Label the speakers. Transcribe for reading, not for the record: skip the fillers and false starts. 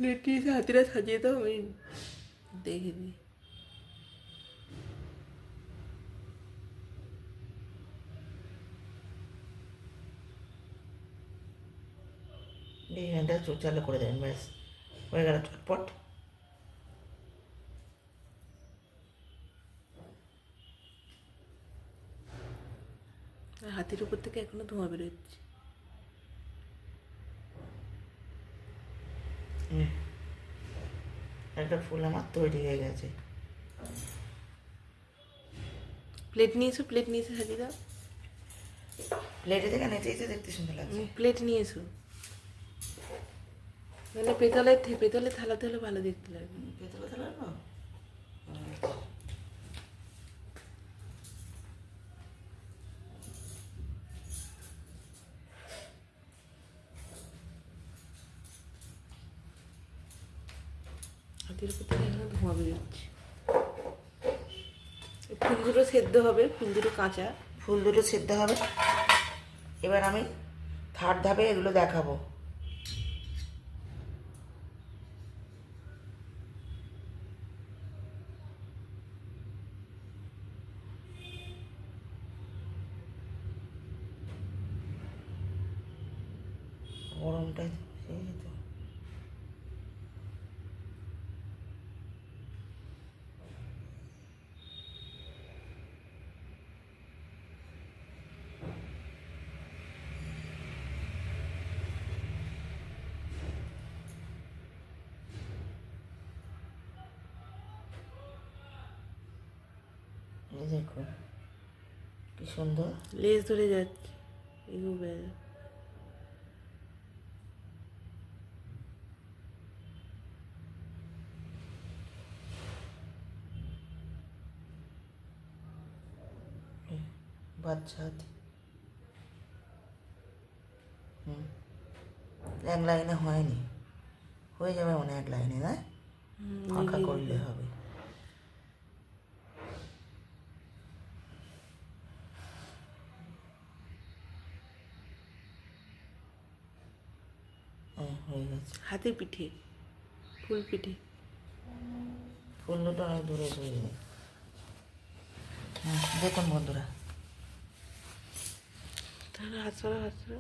Speaker 1: Plate নিয়ে এসে হাতিরা সাজিয়ে দাও, আমি দেখে দিই।
Speaker 2: ডিজাইনটা চালু করে দেবেন, ব্যাস হয়ে গেল চটপট।
Speaker 1: আর হাতির উপর থেকে এখনো ধোঁয়া বেরোচ্ছে।
Speaker 2: একটা ফুল আমার তৈরি হয়ে গেছে।
Speaker 1: প্লেট নিয়ে এসো, প্লেট নিয়ে এসে সাজিয়ে দাও।
Speaker 2: প্লেটে থেকে নেচেই দেখতে সুন্দর লাগছে।
Speaker 1: প্লেট নিয়ে এসো, মানে পেতলের থালাতে হলে ভালো দেখতে লাগবে।
Speaker 2: পেতে কথা লাগলো।
Speaker 1: হাতির উপর থেকে এখনো ধোঁয়া বেরোচ্ছে। ফুল দুটো সেদ্ধ হবে, ফুল দুটো কাঁচা।
Speaker 2: ফুল দুটো সেদ্ধ হবে। এবার আমি থার্ড ধাপে এগুলো দেখাবো। গরমটা সেই তো। এই দেখো কি সুন্দর
Speaker 1: লেজ ধরে যাচ্ছে এগুলো।
Speaker 2: বাচ্চা হাতি। এক লাইনে হয়নি, হয়ে যাবে মনে এক লাইনে, না ফাঁকা করলে হবে। হয়ে গেছে।
Speaker 1: হাতির পিঠে, ফুল পিঠে।
Speaker 2: ফুল দুটো অনেক দূরে তৈরি। দেখুন বন্ধুরা,
Speaker 1: তাহলে হাত সরা, হাত সরা।